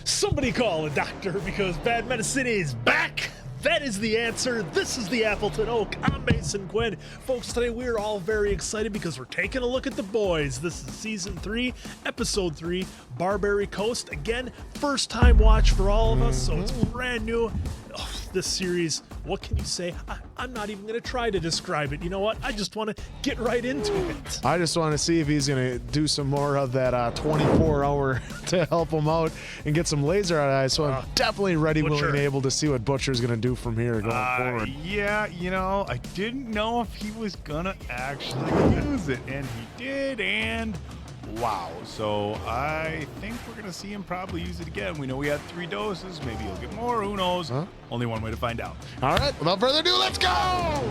Somebody call a doctor because bad medicine is back. That is the answer. This is the Appleton Oak. I'm Mason Quinn. Folks, today we're all very excited because we're taking a look at The Boys. This is Season 3, Episode 3, Barbary Coast. Again, first time watch for all of us, so it's brand new. Oh, this series, what can you say? I'm not even going to try to describe it. You know what? I just want to get right into it. I just want to see if he's going to do some more of that 24-hour to help him out and get some laser out of eyes. So I'm definitely ready, Butcher. willing, and able to see what Butcher's going to do from here going forward. Yeah, you know, I didn't know if he was going to actually use it, and he did, and wow. So I think we're going to see him probably use it again. We know we had 3 doses. Maybe he'll get more. Who knows? Only one way to find out. All right, without further ado, let's go!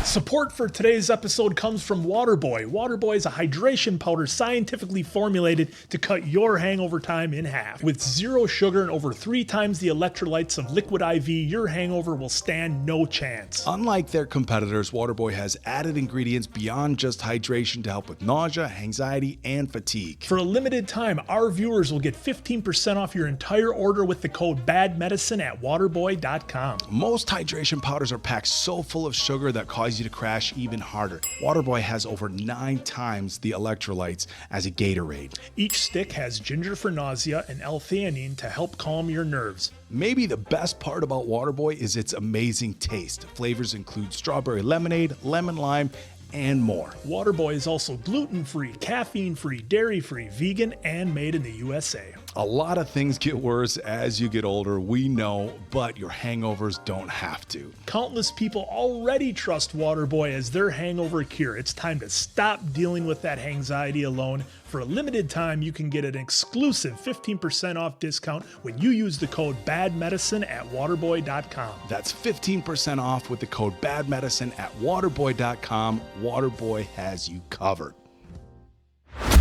Support for today's episode comes from Waterboy. Waterboy is a hydration powder scientifically formulated to cut your hangover time in half. With 0 sugar and over 3 times the electrolytes of Liquid IV, your hangover will stand no chance. Unlike their competitors, Waterboy has added ingredients beyond just hydration to help with nausea, anxiety, and fatigue. For a limited time, our viewers will get 15% off your entire order with the code BADMEDICINE at waterboy.com. Most hydration powders are packed so full of sugar that cause you to crash even harder. Waterboy has over 9 times the electrolytes as a Gatorade. Each stick has ginger for nausea and L-theanine to help calm your nerves. Maybe the best part about Waterboy is its amazing taste. Flavors include strawberry lemonade, lemon lime, and more. Waterboy is also gluten-free, caffeine-free, dairy-free, vegan, and made in the USA. A lot of things get worse as you get older, we know, but your hangovers don't have to. Countless people already trust Waterboy as their hangover cure. It's time to stop dealing with that anxiety alone. For a limited time, you can get an exclusive 15% off discount when you use the code BADMEDICINE at waterboy.com. That's 15% off with the code BADMEDICINE at waterboy.com. Waterboy has you covered.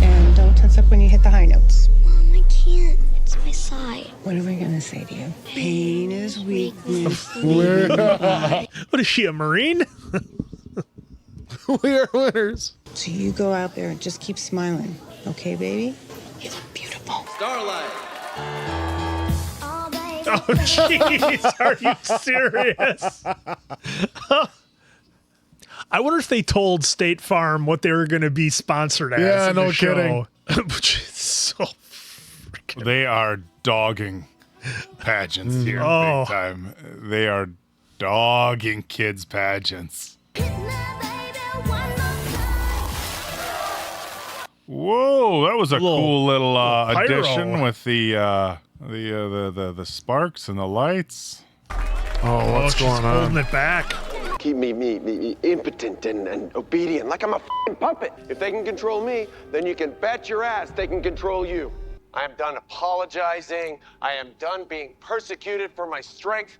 And don't tense up when you hit the high notes. Mom, I can't. It's my side. What are we gonna say to you? Pain is weakness. What is she, a Marine? We are winners. So you go out there and just keep smiling. Okay, baby? You look beautiful. Starlight. Oh, jeez. Are you serious? I wonder if they told State Farm what they were going to be sponsored as. Yeah, in no the show. kidding. Which is so freaking... They are dogging pageants here Oh. big time. They are dogging kids' pageants. Whoa, that was a cool little pyro. addition with the sparks and the lights. Oh, what's she's going on? holding it back. Keep me impotent and obedient, like I'm a f***ing puppet. If they can control me, then you can bet your ass they can control you. I am done apologizing. I am done being persecuted for my strength.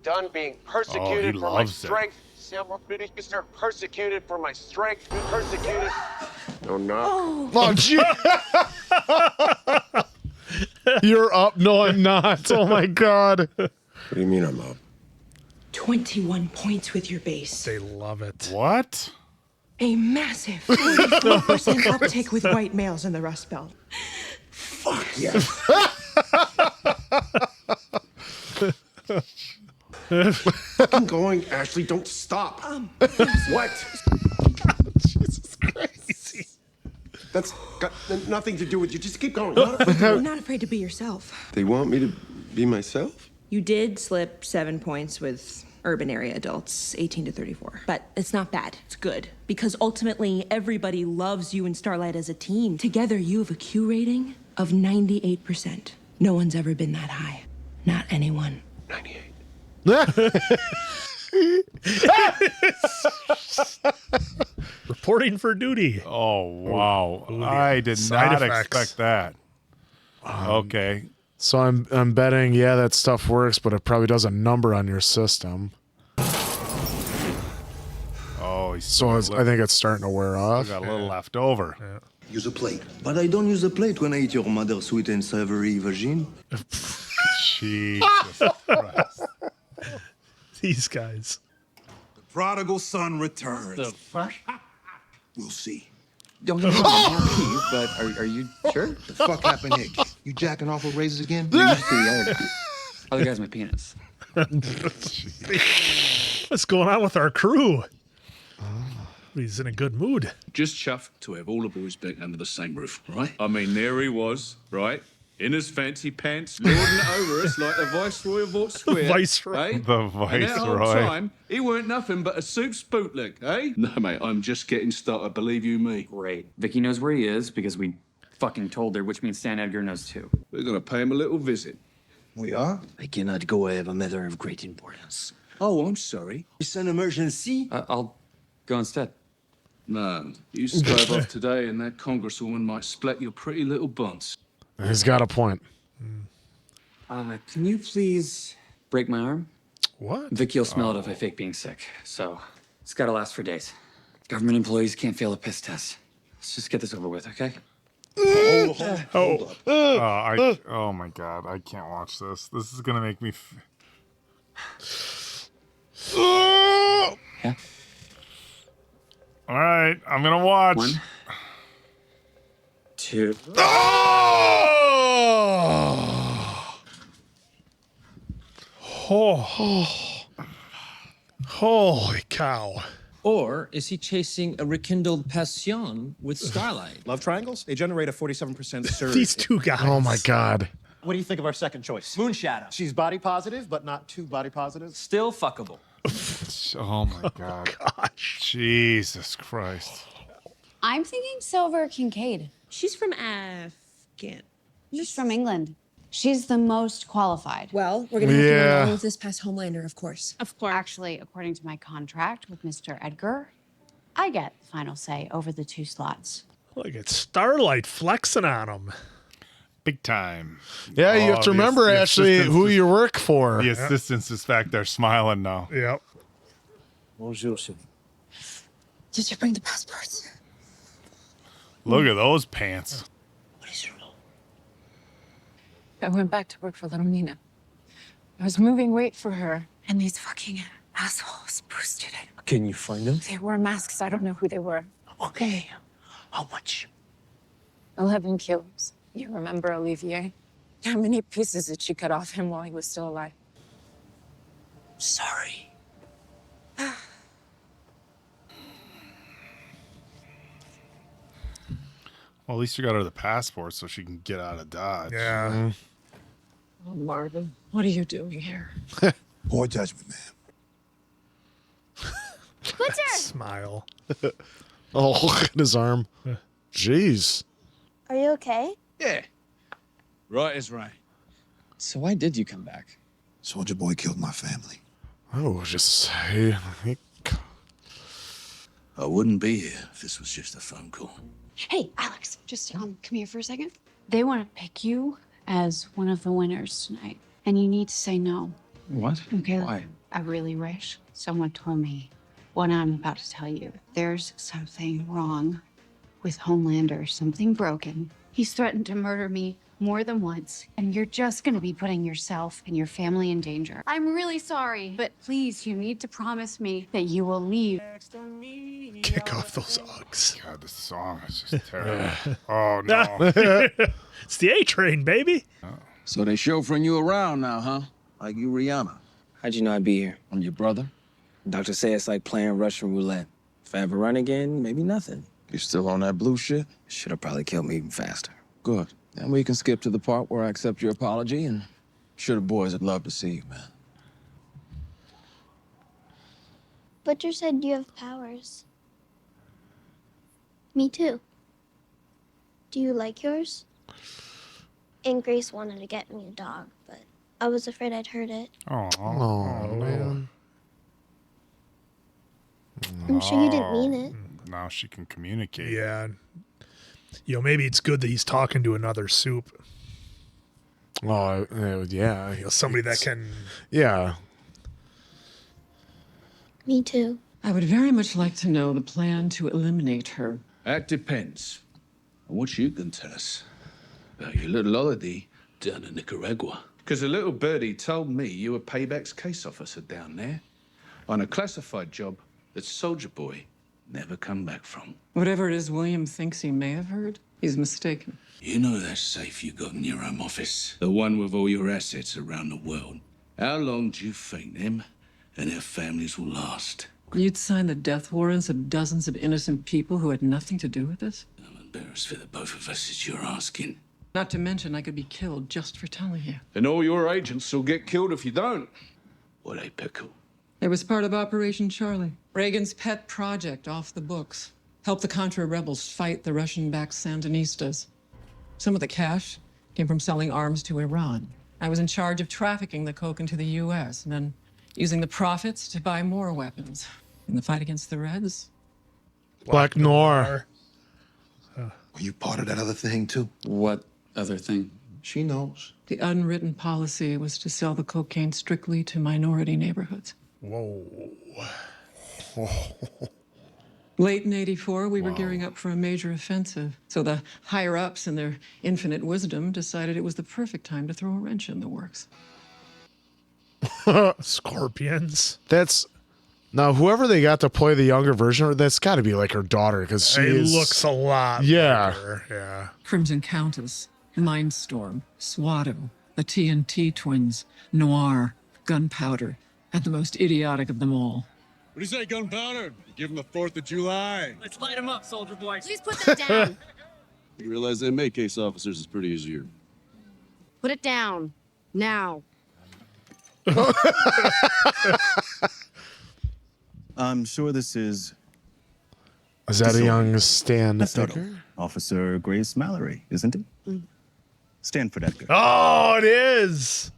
Done being persecuted for my loves it. strength. Persecuted for my strength. Persecuted. No, no. Oh, gee. You're up. No, I'm not. Oh, my God. What do you mean I'm up? 21 points with your base. They love it. What? A massive 44% uptick with white males in the Rust Belt. Fuck yes. Fucking going, Ashley. Don't stop. What? Jesus Christ. That's got nothing to do with you. Just keep going. You're not afraid to be yourself. They want me to be myself? You did slip 7 points with urban area adults, 18 to 34. But it's not bad. It's good. Because ultimately, everybody loves you and Starlight as a team. Together, you have a Q rating of 98%. No one's ever been that high. Not anyone. 98. Reporting for duty. Oh, wow. Ooh, I did side not effects. expect that. Okay. So I'm betting, yeah, that stuff works, but it probably does a number on your system. Oh, he's So I think it's starting to wear off. got a little left over. Use a plate. But I don't use a plate when I eat your mother's sweet and savory vagine. Jesus Christ. These guys. Prodigal son returns. The fuck? We'll see. Don't get me but are you sure? The fuck happened, Nick? You jacking off with razors again? You see the other guy's my penis. What's going on with our crew? He's in a good mood. Just chuffed to have all the boys back under the same roof, right? I mean, there he was, right? In his fancy pants, lording it over us like the Viceroy of Vought Square. Viceroy. Eh? The And that whole Viceroy. time, he weren't nothing but a soup's bootleg, eh? No, mate, I'm just getting started, believe you me. Great. Vicky knows where he is because we fucking told her, which means Stan Edgar knows too. We're gonna pay him a little visit. We are? I cannot go. I have a matter of great importance. Oh, I'm sorry. It's an emergency. I'll go instead. No, you drive off today and that congresswoman might split your pretty little buns. He's got a point. Can you please break my arm? What? Vicky will smell it if I fake being sick, so it's gotta last for days. Government employees can't fail a piss test. Let's just get this over with, okay? Oh my god, I can't watch this. This is gonna make me. Yeah. All right, I'm gonna watch. 1, 2. Oh. Holy cow. Or is he chasing a rekindled passion with Starlight? Love triangles? They generate a 47% surge. These two guys. Oh my god. What do you think of our second choice? Moonshadow. She's body positive, but not too body positive. Still fuckable. Oh my god. Jesus Christ. I'm thinking Silver Kincaid. She's from Afghan. She's from England. She's the most qualified. Well, we're gonna have to run all of this past Homelander, of course. Of course. Actually, according to my contract with Mr. Edgar, I get the final say over the 2 slots. Look at Starlight flexing on him. Big time. Yeah, you have to remember, Ashley, who you work for. The assistants is back there smiling now. Yep. Bonjour, sir. Did you bring the passports? Look at those pants. What is your role? I went back to work for little Nina. I was moving weight for her, and these fucking assholes boosted it. Can you find them? They wore masks. I don't know who they were. Okay. How much? 11 kilos. You remember Olivier? How many pieces did she cut off him while he was still alive? Sorry. Well, at least you got her the passport so she can get out of Dodge. Yeah. Oh, Marvin, what are you doing here? Poor judgment, man. Twitter! Smile. Oh, look at his arm. Jeez. Are you okay? Yeah. Right is right. So why did you come back? Soldier Boy killed my family. Oh, just I wouldn't be here if this was just a phone call. Hey, Alex, just come here for a second. They want to pick you as one of the winners tonight, and you need to say no. What? Okay? Why? I really wish someone told me what I'm about to tell you. There's something wrong with Homelander, something broken. He's threatened to murder me more than once, and you're just gonna be putting yourself and your family in danger. I'm really sorry, but please, you need to promise me that you will leave. Kick off those Uggs. God, this song is just terrible. Oh, no. It's the A train, baby. So they chauffeuring you around now, huh? Like you Rihanna. How'd you know I'd be here? I'm your brother. Doctor say it's like playing Russian roulette. If I ever run again, maybe nothing. You still on that blue shit? Should have probably killed me even faster. Good. Then we can skip to the part where I accept your apology, and sure the boys would love to see you, man. Butcher said you have powers. Me too. Do you like yours? And Grace wanted to get me a dog, but I was afraid I'd hurt it. Oh, man. I'm sure you didn't mean it. Now she can communicate. Yeah. You know, maybe it's good that he's talking to another soup. Oh, yeah. You know, somebody that can. Yeah. Me too. I would very much like to know the plan to eliminate her. That depends on what you can tell us about your little holiday down in Nicaragua. Because a little birdie told me you were Payback's case officer down there. on a classified job that Soldier Boy never come back from. Whatever it is William thinks he may have heard, he's mistaken. You know that safe you got in your home office? The one with all your assets around the world. How long do you think them and their families will last? You'd sign the death warrants of dozens of innocent people who had nothing to do with this? I'm embarrassed for the both of us that you're asking. Not to mention I could be killed just for telling you. And all your agents will get killed if you don't. Well, they pickle. It was part of Operation Charlie, Reagan's pet project off the books. Help the Contra rebels fight the Russian-backed Sandinistas. Some of the cash came from selling arms to Iran. I was in charge of trafficking the coke into the U.S. and then using the profits to buy more weapons. In the fight against the Reds. Black Noir. Were you part of that other thing, too? What other thing? She knows. The unwritten policy was to sell the cocaine strictly to minority neighborhoods. Whoa. Late in '84, we were gearing up for a major offensive. So the higher-ups, in their infinite wisdom, decided it was the perfect time to throw a wrench in the works. Scorpions. That's now whoever they got to play the younger version. That's got to be like her daughter because she looks a lot. Yeah, like her. Yeah. Crimson Countess, Mindstorm, Swatto, the TNT twins, Noir, Gunpowder, and the most idiotic of them all. What do you say, Gunpowder? Give him the 4th of July. Let's light him up, soldier boy. Please put that down. You realize them MA case officers is pretty easier. Put it down. Now. I'm sure this is... Is that a young Stan Edgar? Officer Grace Mallory, isn't it? Stanford Edgar. Oh, it is.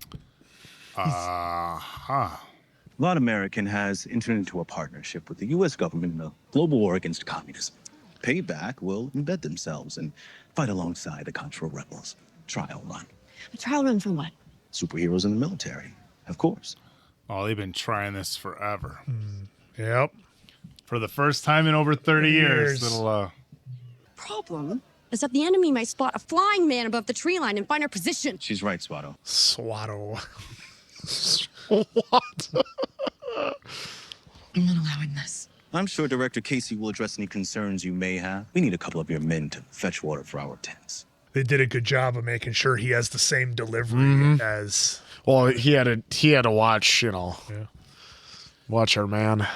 Vought American has entered into a partnership with the U.S. government in a global war against communism. Payback will embed themselves and fight alongside the Contra rebels. Trial run. A trial run for what? Superheroes in the military, of course. Oh, they've been trying this forever. Yep. For the first time in over 30 years. Little, Problem is that the enemy might spot a flying man above the tree line and find our position. She's right, Swatto. Swatto. What? I'm not allowing this. I'm sure Director Casey will address any concerns you may have. We need a couple of your men to fetch water for our tents. They did a good job of making sure he has the same delivery as. Well, he had to watch, watch our man.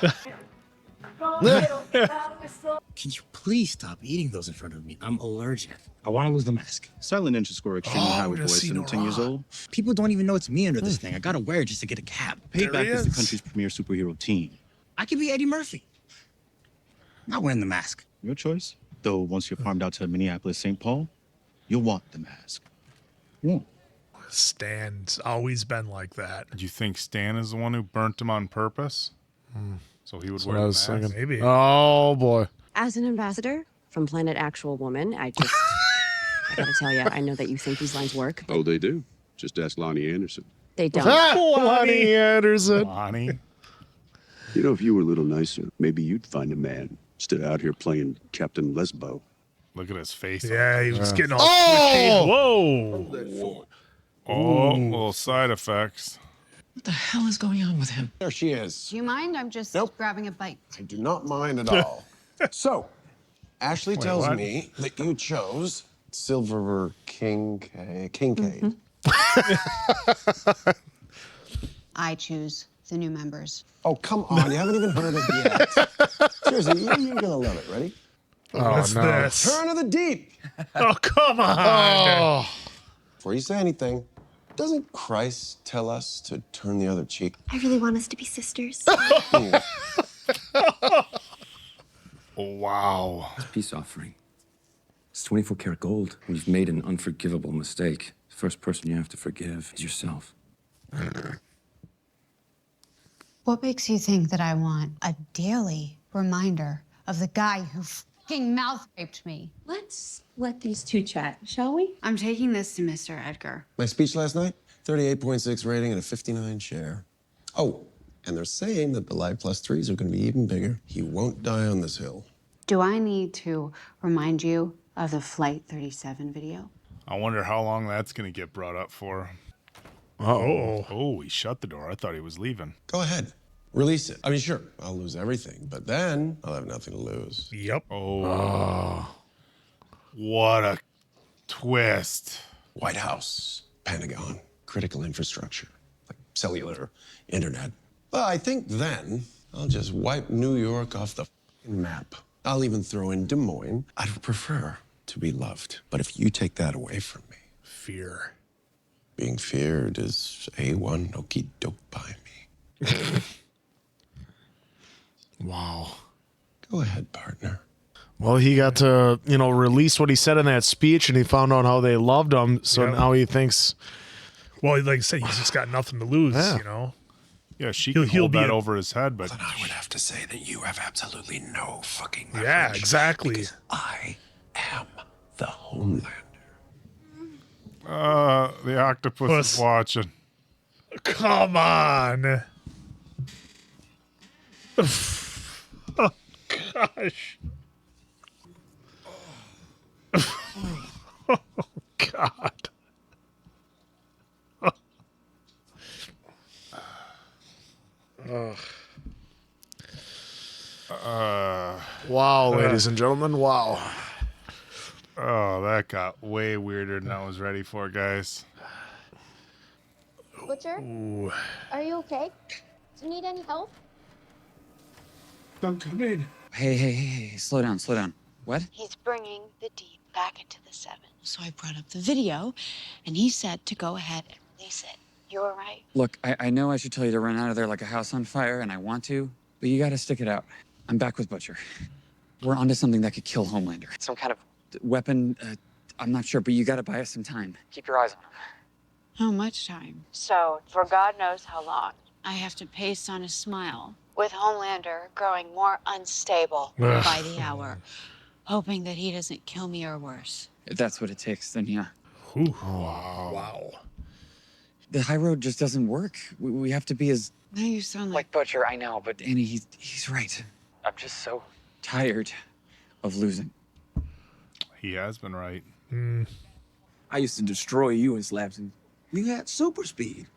Can you please stop eating those in front of me? I'm allergic. I want to lose the mask. Silent Ninja score extremely high with voice and 10 years old. People don't even know it's me under this thing. I gotta wear it just to get a cab. Payback is the country's premier superhero team. I could be Eddie Murphy. I'm not wearing the mask. Your choice. Though once you're farmed out to Minneapolis, St. Paul, you'll want the mask. Yeah. Stan's always been like that. Do you think Stan is the one who burnt him on purpose? So he would That's wear what I the was mask? thinking. Maybe. Oh boy. As an ambassador from Planet Actual Woman, I gotta tell you, I know that you think these lines work. Oh, they do. Just ask Lonnie Anderson. They don't. Lonnie Anderson. Lonnie. You know, if you were a little nicer, maybe you'd find a man instead of out here playing Captain Lesbo. Look at his face. Yeah, he was getting all Oh! twitchy. Whoa. Oh, little side effects. What the hell is going on with him? There she is. Do you mind? I'm just grabbing a bite. I do not mind at all. So, Ashley tells me that you chose Silver Kincaid. I choose the new members. Oh, come on. You haven't even heard it yet. Seriously, you're going to love it. Ready? What's this? Turn of the Deep. Oh, come on. Oh. Before you say anything, doesn't Christ tell us to turn the other cheek? I really want us to be sisters. Wow. It's a peace offering. It's 24 karat gold. When you've made an unforgivable mistake, the first person you have to forgive is yourself. What makes you think that I want a daily reminder of the guy who fucking mouth raped me? Let's let these two chat, shall we? I'm taking this to Mr. Edgar. My speech last night, 38.6 rating and a 59 share. Oh, and they're saying that the Live Plus 3s are going to be even bigger. He won't die on this hill. Do I need to remind you of the Flight 37 video? I wonder how long that's going to get brought up for. Oh. Oh, he shut the door. I thought he was leaving. Go ahead. Release it. I mean, sure, I'll lose everything, but then I'll have nothing to lose. Yep. Oh. What a twist. White House, Pentagon, critical infrastructure, like cellular, internet. But I think then I'll just wipe New York off the f***ing map. I'll even throw in Des Moines. I'd prefer to be loved. But if you take that away from me, fear. Being feared is A1 okie doke by me. Wow. Go ahead, partner. Well, he got to, release what he said in that speech, and he found out how they loved him. So now he thinks, well, like I said, he's just got nothing to lose. Yeah, she can hold that over his head, but then I would have to say that you have absolutely no fucking leverage. Yeah, exactly. Because I am the Homelander. The octopus is watching. Come on. Oh, gosh. Oh, God. Wow, ladies and gentlemen, wow. Oh, that got way weirder than I was ready for, guys. Butcher? Ooh. Are you okay? Do you need any help? Don't come in. Hey, slow down. What? He's bringing the deep back into the seven. So I brought up the video, and he said to go ahead and release it. You were right. Look, I know I should tell you to run out of there like a house on fire, and I want to, but you gotta stick it out. I'm back with Butcher. We're onto something that could kill Homelander. Some kind of weapon, I'm not sure, but you gotta buy us some time. Keep your eyes on him. How much time? So, for God knows how long, I have to pace on a smile, with Homelander growing more unstable by the hour, hoping that he doesn't kill me or worse. If that's what it takes, then yeah. Ooh. Wow. The high road just doesn't work. We have to be as... Now you sound like Butcher, I know, but Annie, he's right. I'm just so tired of losing. He has been right. I used to destroy you in slaps, and you had super speed.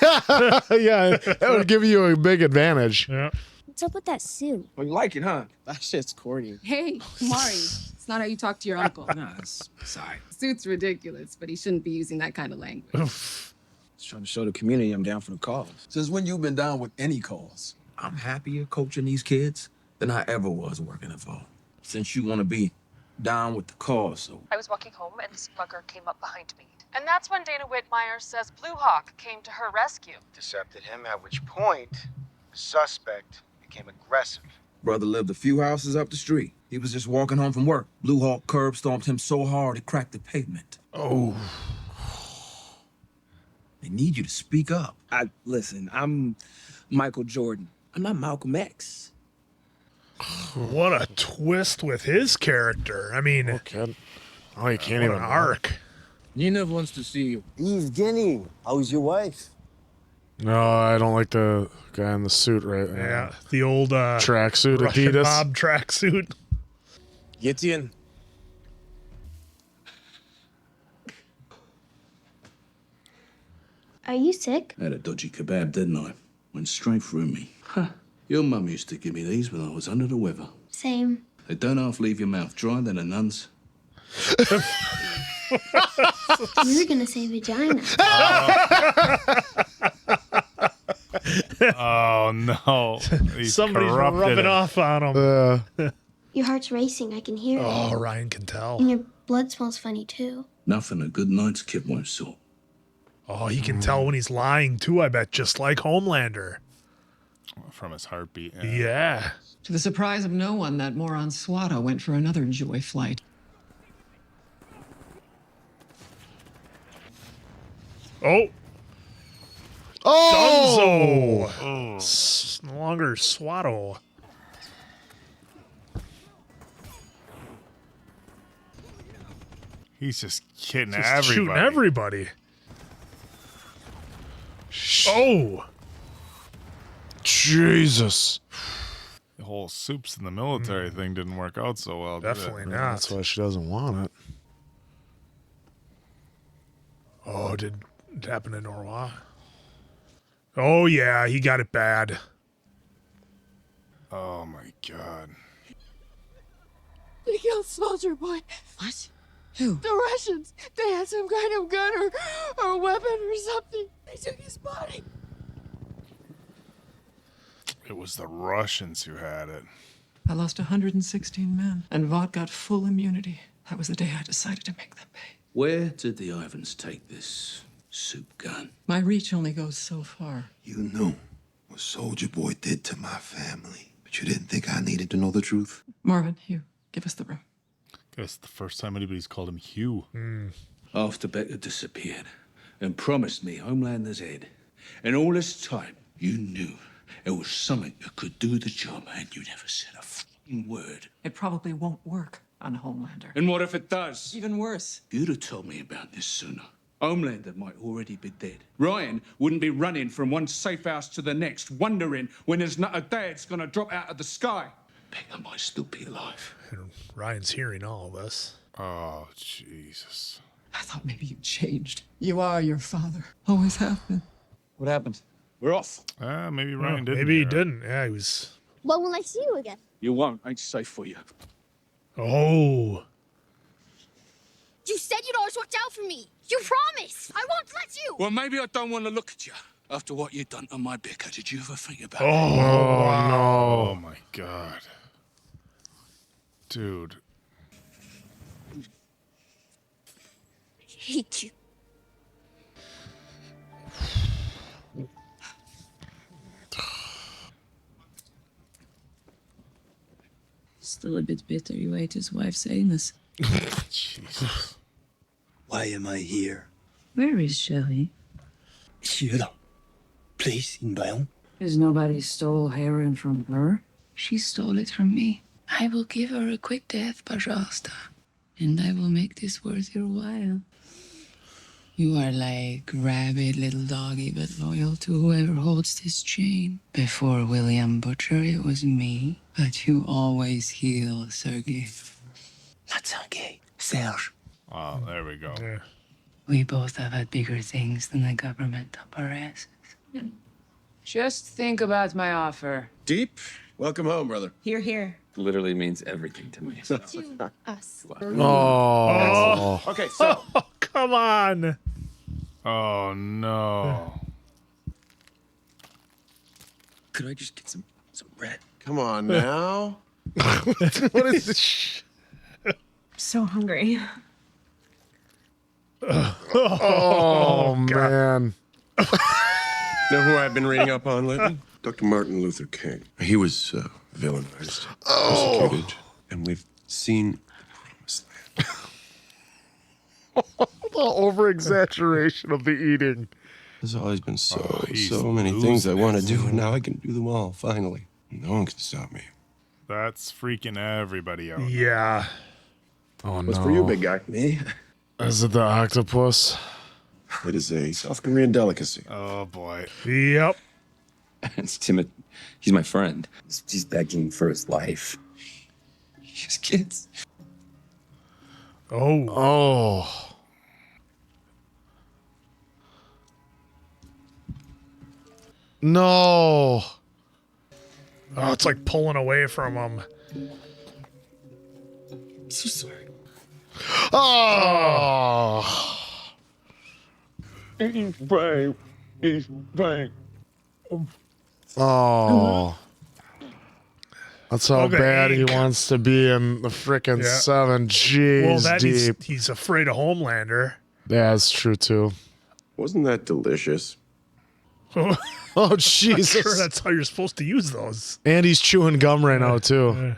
Yeah, that would give you a big advantage. Yeah. What's up with that suit? Well, you like it, huh? That shit's corny. Hey, Mari, it's not how you talk to your uncle. Nah, it's sorry. Suit's ridiculous, but he shouldn't be using that kind of language. Just trying to show the community I'm down for the cause. Since when you been down with any cause? I'm happier coaching these kids than I ever was working at Vought. Since you want to be down with the cause, so... I was walking home and this mugger came up behind me. And that's when Dana Whitmire says Blue Hawk came to her rescue. Intercepted him, at which point the suspect became aggressive. Brother lived a few houses up the street. He was just walking home from work. Blue Hawk curb stomped him so hard it cracked the pavement. Oh. They need you to speak up. Listen, I'm Michael Jordan. I'm not Malcolm X. What a twist with his character. I mean, you can't even an arc. Nina wants to see you. Eve, Jenny, how's your wife? No, I don't like the guy in the suit right now. Yeah, the old tracksuit Russian Adidas. mob tracksuit. Get in. Are you sick? I had a dodgy kebab, didn't I? Went straight through me. Your mum used to give me these when I was under the weather. Same. They don't half leave your mouth dry, then a nun's. You were gonna say vagina. Oh, no. He's Somebody's corrupted rubbing him. off on him. Your heart's racing, I can hear it. Oh, Ryan can tell. And your blood smells funny too. Nothing a good night's kid won't sort. Oh, he can tell when he's lying too, I bet, just like Homelander. From his heartbeat. Yeah. To the surprise of no one, that moron Swata went for another joy flight. Oh. Oh! Dunzo. It's no longer Swatto. He's just kidding Just everybody. shooting everybody. Oh. Jesus. The whole soups in the military thing didn't work out so well, did it? Definitely not. That's why she doesn't want it. Oh, did it happen to Norwa? Oh, yeah, he got it bad. Oh my God. They killed Soldier Boy. What? Who? The Russians. They had some kind of gun or weapon or something. They took his body. It was the Russians who had it. I lost 116 men, and Vought got full immunity. That was the day I decided to make them pay. Where did the Ivans take this soup gun? My reach only goes so far. You knew what Soldier Boy did to my family, but you didn't think I needed to know the truth. Marvin, Hugh, give us the room. Guess the first time anybody's called him Hugh. After Becca disappeared and promised me Homelander's head, and all this time you knew it was something that could do the job, and you never said a fucking word. It probably won't work on Homelander. And what if it does? Even worse. You'd have told me about this sooner. Homelander might already be dead. Ryan wouldn't be running from one safe house to the next, wondering when his nut of dad's gonna drop out of the sky. Becca might still be alive. And Ryan's hearing all this. Oh, Jesus. I thought maybe you changed. You are your father. Always have been. What happened? We're off. Maybe Ryan didn't. Maybe he hear it. didn't. Yeah, he was. When will I see you again? You won't. Ain't safe for you. Oh. You said you'd always watch out for me. You promised. I won't let you. Well, maybe I don't want to look at you after what you've done to my Becca. Did you ever think about it? Oh, my God. Dude. I hate you. Still a bit bitter you ate his wife saying this. Jesus. Why am I here? Where is Shelley? Here. Place in Bayonne. Because nobody stole heroin from her. She stole it from me. I will give her a quick death, пожалуйста. And I will make this worth your while. You are like rabid little doggy, but loyal to whoever holds this chain. Before William Butcher, it was me. But you always heal, Sergey. Not Sergey. Serge. Oh, there we go. Yeah. We both have had bigger things than the government up our asses. Just think about my offer. Deep. Welcome home, brother. Here, here. Literally means everything to me. To us. Oh. Okay, so Oh, come on. Oh, no. Could I just get some bread? come on now. What is this? So hungry. Oh, man. Know who I've been reading up on lately? Dr. Martin Luther King. He was villainized, persecuted, and we've seen the promised land. The over-exaggeration of the eating. There's always been so he's many things I losing want to it. do, and now I can do them all, finally. No one can stop me. That's freaking everybody out. Yeah. Oh, What's no. for you, big guy? Me? Is it the octopus? It is a South Korean delicacy. Oh, boy. Yep. It's Timothy. He's my friend. He's begging for his life. He has kids. Oh. Oh. No. Oh, it's like pulling away from him. So sorry. Oh. He's brave. He's brave. Oh. That's how Look at bad he Ink. wants to be in the frickin' Yeah. 7. Jeez, Well, that deep. he's afraid of Homelander. Yeah, that's true, too. Wasn't that delicious? Oh, Jesus. I'm sure that's how you're supposed to use those. And he's chewing gum right now, too.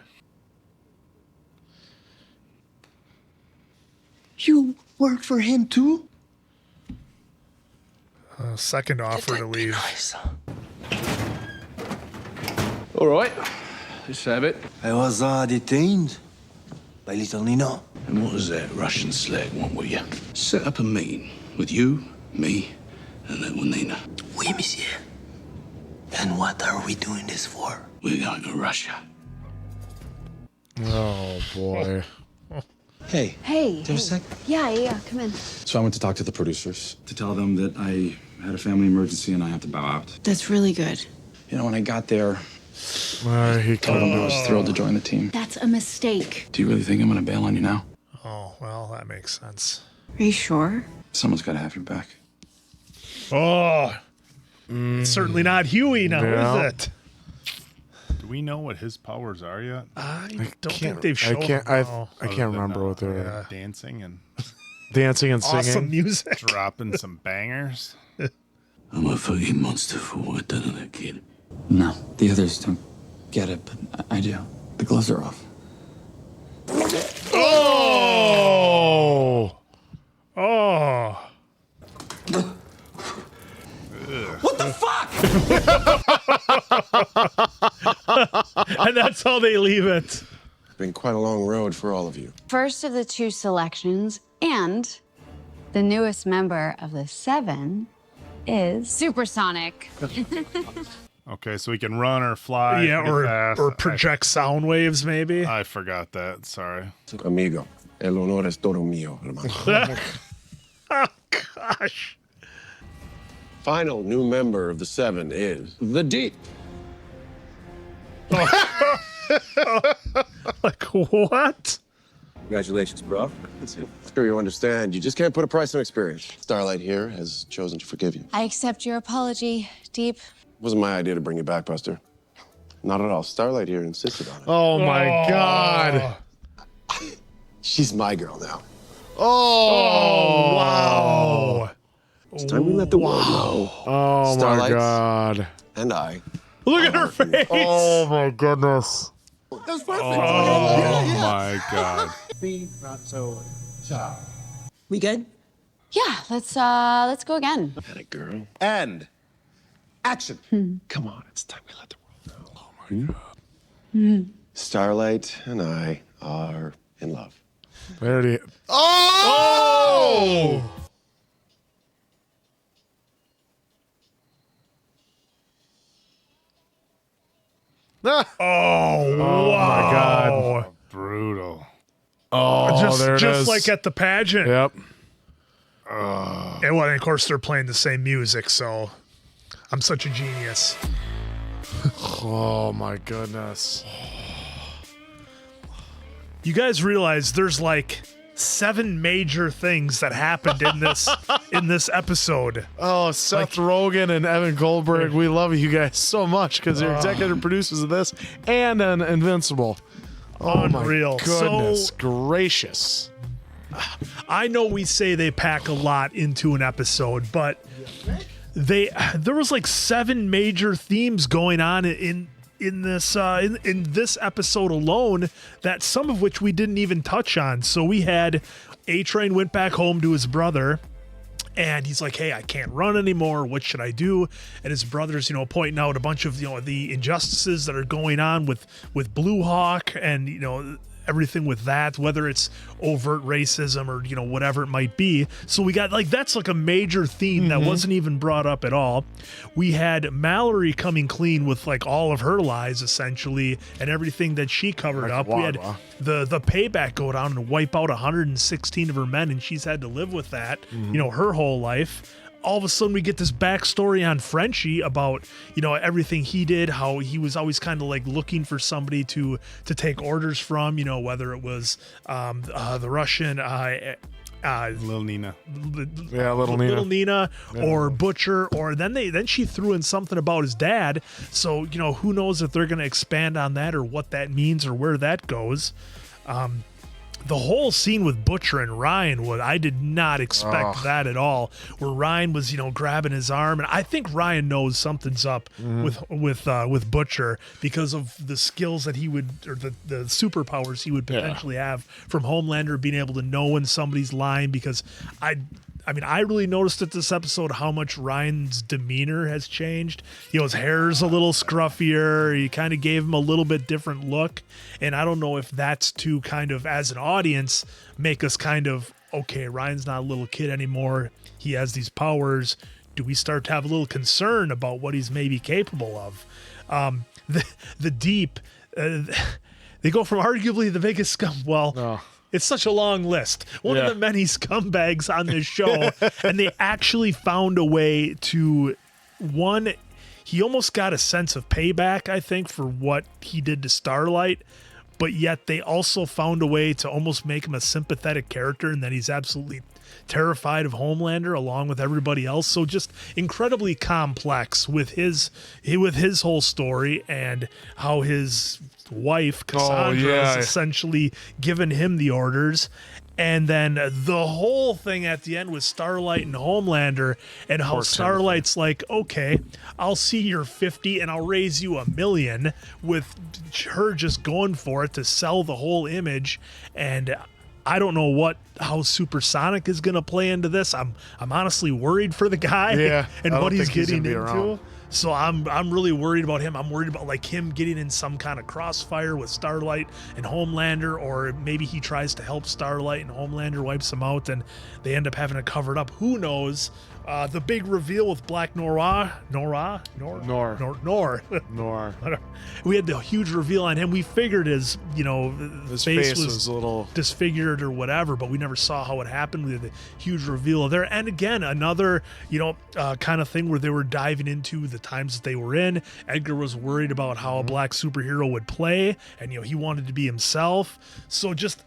You work for him too? Second offer to leave. All right, let's have it. I was detained by little Nino. And what does that Russian slag want with you? Set up a meeting with you, me, and little Nina. Oui, monsieur. And what are we doing this for? We're going to Russia. Oh, boy. Hey. Hey. Do you have a sec? Yeah, come in. So I went to talk to the producers to tell them that I had a family emergency and I have to bow out. That's really good. You know, when I got there, He told him I was thrilled to join the team. That's a mistake. Do you really think I'm gonna bail on you now? Oh, well, that makes sense. Are you sure? Someone's gotta have your back. Oh, it's certainly not Huey now, Yeah. is it? Do we know what his powers are yet? I don't think they've shown them. I no. can't remember what they're Dancing and dancing and singing. Awesome music. dropping some bangers. I'm a fucking monster for what done to that kid. No, the others don't get it, but I do. The gloves are off. Oh! Oh. What the fuck? And that's how they leave it. It's been quite a long road for all of you. First of the 2 selections, and the newest member of the 7 is Supersonic. Okay, so we can run or fly. Yeah, pretty fast. or project sound waves, maybe. I forgot that. Sorry. Amigo, el honor es todo mío, hermano. Oh, gosh. Final new member of the 7 is the Deep. Like, what? Congratulations, bro. Sure you understand. You just can't put a price on experience. Starlight here has chosen to forgive you. I accept your apology, Deep. Wasn't my idea to bring you back, Buster. Not at all. Starlight here insisted on it. Oh my God. She's my girl now. Oh, wow. It's time we let the world know. Oh Starlight my God. and I. Look at her face. Oh my goodness. That's perfect. Oh my God. Not so sharp. We good? Yeah, let's go again. Had a girl. And action. Come on, it's time we let the world know. Oh my God. Starlight and I are in love. There it is. Oh! Oh, wow. My God. Brutal. Oh, there it just is. like at the pageant. Yep. And well, of course, they're playing the same music, so I'm such a genius. Oh my goodness. You guys realize there's like 7 major things that happened in this episode. Oh, Seth Rogen and Evan Goldberg, we love you guys so much because they're executive producers of this and an Invincible. Oh Unreal. my goodness gracious. I know we say they pack a lot into an episode, but there was like 7 major themes going on in this episode alone, that some of which we didn't even touch on. So we had A-Train went back home to his brother, and he's like, hey, I can't run anymore. What should I do? And his brother's, pointing out a bunch of, the injustices that are going on with Blue Hawk and, everything with that, whether it's overt racism or, whatever it might be. So we got that's like a major theme that wasn't even brought up at all. We had Mallory coming clean with like all of her lies essentially and everything that she covered up. We had the payback go down and wipe out 116 of her men, and she's had to live with that, her whole life. All of a sudden we get this backstory on Frenchie about, everything he did, how he was always kind of like looking for somebody to take orders from, whether it was the Russian Little Nina. Little Nina or Butcher, or then she threw in something about his dad. So, who knows if they're going to expand on that or what that means or where that goes. The whole scene with Butcher and Ryan I did not expect that at all. Where Ryan was, grabbing his arm, and I think Ryan knows something's up with Butcher because of the skills that he would, or the superpowers he would potentially have from Homelander, being able to know when somebody's lying. Because I really noticed at this episode how much Ryan's demeanor has changed. His hair's a little scruffier. He kind of gave him a little bit different look. And I don't know if that's to kind of, as an audience, make us kind of, okay, Ryan's not a little kid anymore. He has these powers. Do we start to have a little concern about what he's maybe capable of? The Deep, they go from arguably the biggest scum. It's such a long list. One of the many scumbags on this show. And they actually found a way to, one, he almost got a sense of payback, I think, for what he did to Starlight. But yet they also found a way to almost make him a sympathetic character, and that he's absolutely terrified of Homelander along with everybody else. So just incredibly complex with his whole story, and how his wife Cassandra has essentially given him the orders. And then the whole thing at the end with Starlight and Homelander, and how Starlight's like, okay, I'll see you're 50 and I'll raise you $1 million, with her just going for it to sell the whole image. And I don't know how Supersonic is going to play into this. I'm honestly worried for the guy and what he's getting into. So I'm really worried about him. I'm worried about like him getting in some kind of crossfire with Starlight and Homelander, or maybe he tries to help Starlight and Homelander wipes him out and they end up having to cover it up. Who knows? The big reveal with Black Noir. We had the huge reveal on him. We figured his face was a little disfigured or whatever, but we never saw how it happened. We had the huge reveal there. And again, another, kind of thing where they were diving into the times that they were in. Edgar was worried about how a black superhero would play, and, he wanted to be himself. So just...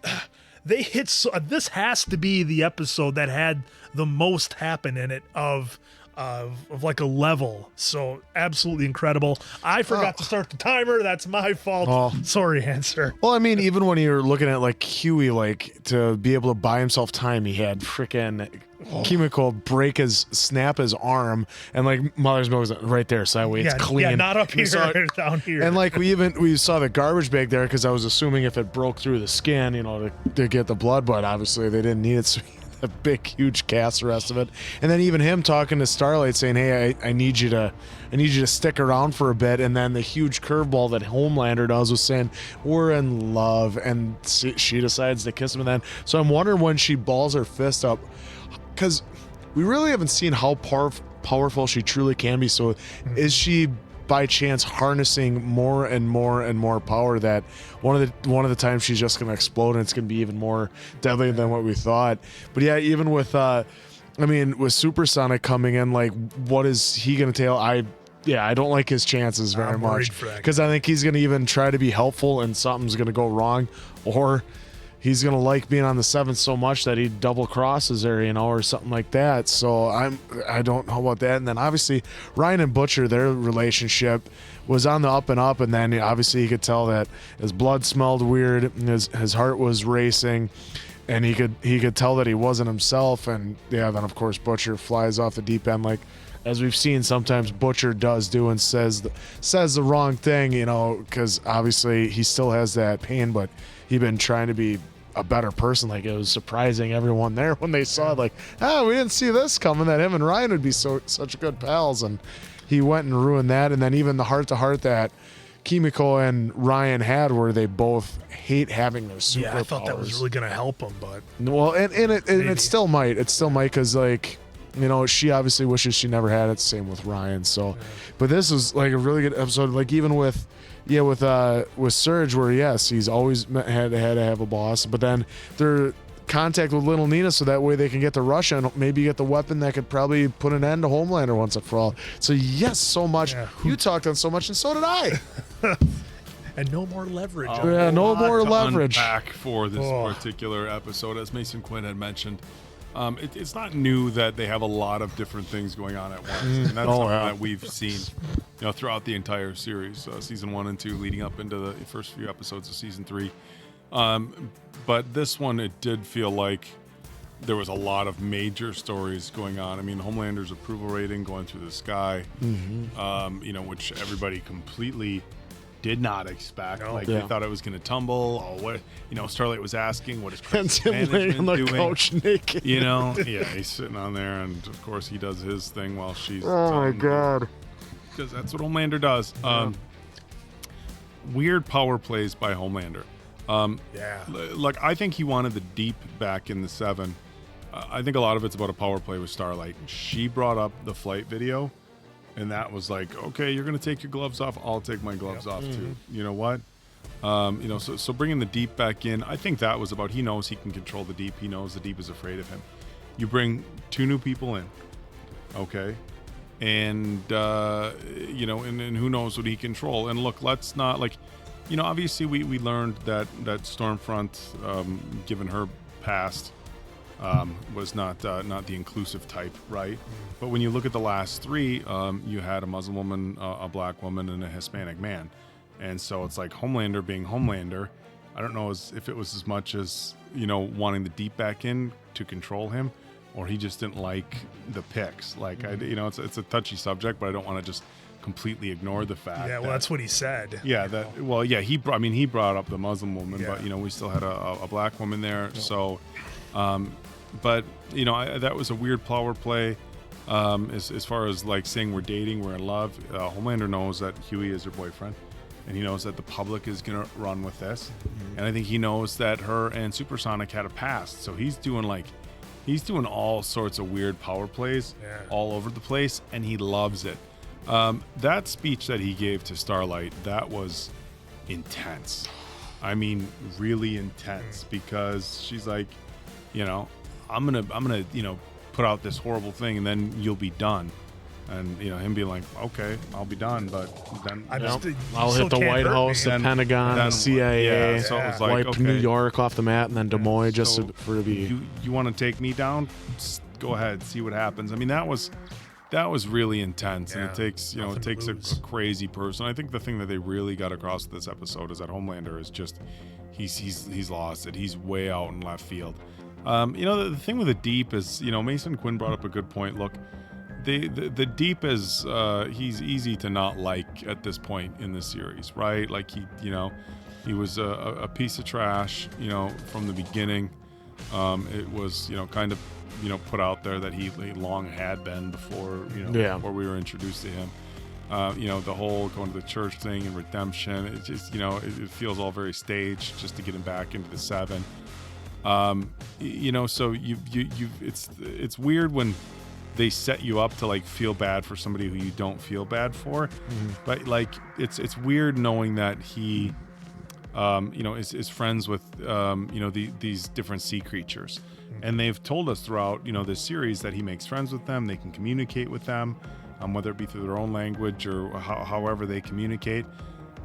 They hit. This has to be the episode that had the most happen in it of like a level. So absolutely incredible. I forgot to start the timer. That's my fault. Oh. Sorry, Hanser. Well, I mean, even when you're looking at like Huey, like to be able to buy himself time, he had freaking Kimiko snap his arm, and like Mother's Milk is right there, so that way it's clean. Yeah, not up here, down here. And like we saw the garbage bag there, because I was assuming if it broke through the skin, to get the blood, but obviously they didn't need it, so a big huge cast the rest of it. And then even him talking to Starlight saying, hey, I need you to stick around for a bit. And then the huge curveball that Homelander does was saying, we're in love, and she decides to kiss him. And then so I'm wondering when she balls her fist up, because we really haven't seen how powerful she truly can be. So is she by chance harnessing more and more and more power, that one of the times she's just going to explode and it's going to be even more deadly than what we thought? But yeah, even with with Supersonic coming in, like, what is he going to tell? I don't like his chances very much, because I think he's going to even try to be helpful and something's going to go wrong, or he's going to like being on the 7th so much that he double crosses her, or something like that. So I don't know about that. And then obviously Ryan and Butcher, their relationship was on the up and up. And then obviously you could tell that his blood smelled weird. His heart was racing, and he could tell that he wasn't himself. And then of course Butcher flies off the deep end, like, as we've seen sometimes Butcher does do, and says the wrong thing, because obviously he still has that pain, but he'd been trying to be a better person. Like, it was surprising everyone there when they saw it, like, we didn't see this coming, that him and Ryan would be such good pals, and he went and ruined that. And then even the heart-to-heart that Kimiko and Ryan had, where they both hate having their superpowers. Yeah, I thought that was really going to help them, but... Well, and it still might. It still might, because, like, she obviously wishes she never had it. Same with Ryan. So, but this was like a really good episode. Like, even with Surge, where yes, he's always had to have a boss, but then their contact with Little Nina, so that way they can get to Russia and maybe get the weapon that could probably put an end to Homelander once and for all. So yes, so much. You talked on so much, and so did I. And no more leverage. No more leverage. Back for this particular episode, as Mason Quinn had mentioned. It's not new that they have a lot of different things going on at once. And that's something that we've seen, throughout the entire series, season 1 and 2, leading up into the first few episodes of season 3. But this one, it did feel like there was a lot of major stories going on. I mean, Homelander's approval rating going through the sky, which everybody completely did not expect. They thought it was going to tumble. Starlight was asking, what is Kripke management doing? Couch naked. He's sitting on there, and of course he does his thing while she's... Oh my God. Because that's what Homelander does. Weird power plays by Homelander. Like, I think he wanted the Deep back in the 7. I think a lot of it's about a power play with Starlight. She brought up the flight video, and that was like, okay, you're going to take your gloves off. I'll take my gloves off too. You know what? So bringing the Deep back in, I think that was about, he knows he can control the Deep. He knows the Deep is afraid of him. You bring 2 new people in. Okay. and and who knows what he control. And look, let's not obviously we learned that Stormfront, given her past, was not the inclusive type, right? But when you look at the last three, you had a Muslim woman, a black woman, and a Hispanic man, and so it's like Homelander being Homelander. I don't know if it was as much as wanting the Deep back in to control him, or he just didn't like the picks. Like it's a touchy subject, but I don't want to just completely ignore the fact. Yeah, well, that's what he said. Yeah, he brought up the Muslim woman, but we still had a black woman there. So, but that was a weird power play. As far as like saying we're dating, we're in love. Homelander knows that Huey is her boyfriend, and he knows that the public is gonna run with this, and I think he knows that her and Supersonic had a past. So he's doing all sorts of weird power plays all over the place, and he loves it. That speech that he gave to Starlight, that was intense. I mean, really intense, because she's like, I'm gonna put out this horrible thing, and then you'll be done. And him being like, okay, I'll be done, but then I'll hit the White House, the Pentagon, the CIA, so it was like, wipe New York off the map, and then Des Moines just for to be. You want to take me down? Just go ahead, see what happens. I mean, that was really intense, and it takes a crazy person. I think the thing that they really got across with this episode is that Homelander is just he's lost it. He's way out in left field. The thing with the Deep is, Mason Quinn brought up a good point. Look, the Deep is he's easy to not like at this point in the series, right? Like he was a piece of trash, from the beginning. It was kind of put out there that he long had been before before we were introduced to him. The whole going to the church thing and redemption, it just it feels all very staged just to get him back into the 7. So it's weird when they set you up to like feel bad for somebody who you don't feel bad for, but like it's weird knowing that he is friends with these different sea creatures, and they've told us throughout this series that he makes friends with them, they can communicate with them, whether it be through their own language or however they communicate.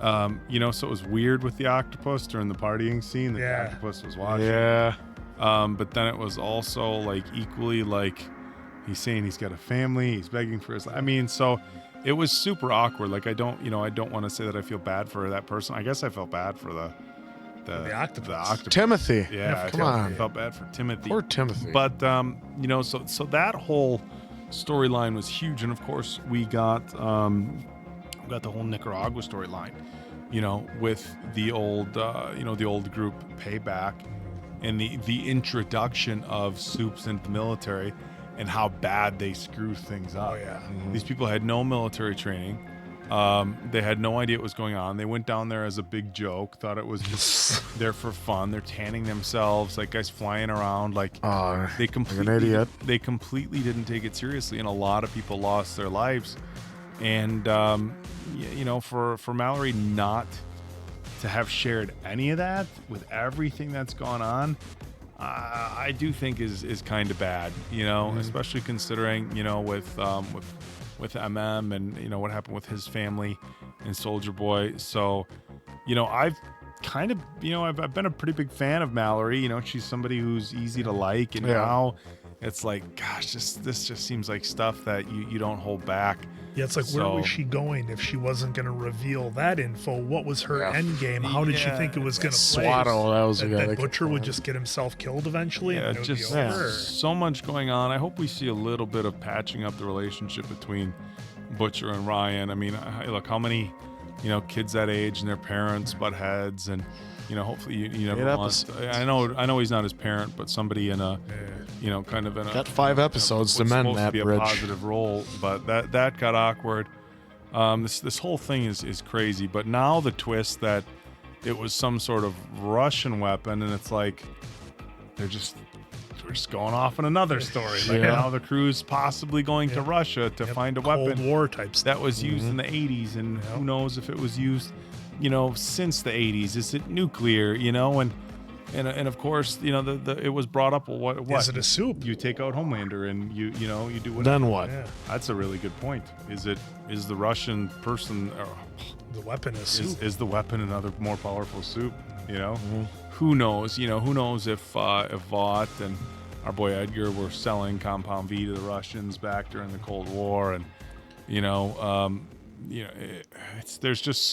So it was weird with the octopus during the partying scene that the octopus was watching. Yeah. But then it was also like equally like he's saying he's got a family, he's begging for his. I mean, so it was super awkward. Like I don't want to say that I feel bad for that person. I guess I felt bad for the octopus. Timothy. Yeah, come on. I felt bad for Timothy. Poor Timothy. But so that whole storyline was huge, and of course we got the whole Nicaragua storyline, with the old group Payback, and the introduction of Soups into the military, and how bad they screw things up. These people had no military training. They had no idea what was going on. They went down there as a big joke, thought it was just there for fun. They're tanning themselves, like guys flying around, like they completely didn't take it seriously, and a lot of people lost their lives. And for Mallory not to have shared any of that with everything that's gone on, I do think is kind of bad, especially considering with MM and what happened with his family and Soldier Boy. So I've kind of I've been a pretty big fan of Mallory. She's somebody who's easy to like, and now it's like, gosh, this just seems like stuff that you don't hold back. Yeah, it's like, where was she going if she wasn't going to reveal that info? What was her end game? How did she think it was going to play? Swaddle, that was that Butcher would just get himself killed eventually? Yeah, and it would just be over? so much going on. I hope we see a little bit of patching up the relationship between Butcher and Ryan. I mean, look, how many kids that age and their parents butt heads, and hopefully you never want. I know he's not his parent, but somebody in a kind of in a got 5 episodes to mend that bridge. bridge. A positive role, but that got awkward. This whole thing is crazy. But now the twist that it was some sort of Russian weapon, and it's like we're just going off in another story. Like now the crew's possibly going to Russia to find a weapon. Cold War type stuff. That was used in the 80s, and who knows if it was used since the 80s. Is it nuclear? And And of course, you know, it was brought up. Well, what Is it a soup? You take out Homelander, and you do what? Then what? Yeah. That's a really good point. Is the Russian person? The weapon is soup. Is the weapon another more powerful soup? You know, who knows? You know, who knows if Vought and our boy Edgar were selling Compound V to the Russians back during the Cold War, and there's just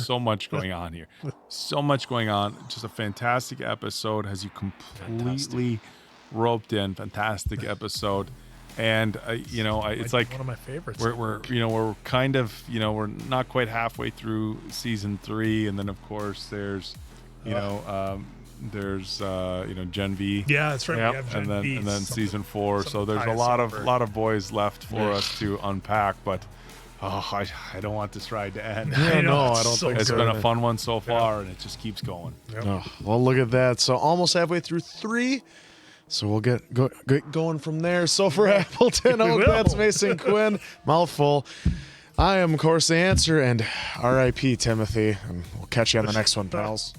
so much going on here. So much going on. Just a fantastic episode. Has you completely roped in. Fantastic episode. And it's like one of my favorites. We're kind of, we're not quite halfway through season 3, and then of course there's Gen V. Yeah, that's right. Yep. We have Gen V, and then season 4. So there's a pious lot over. of boys left for us to unpack, but I don't want this ride to end. Yeah, no, I don't think it's so. been a fun one so far, and it just keeps going. Yep. Oh, well, look at that. So almost halfway through 3. So we'll get going from there. So for Appleton, that's Mason Quinn. Mouthful. I am, of course, the answer, and R.I.P. Timothy. And we'll catch you on the next one, pals.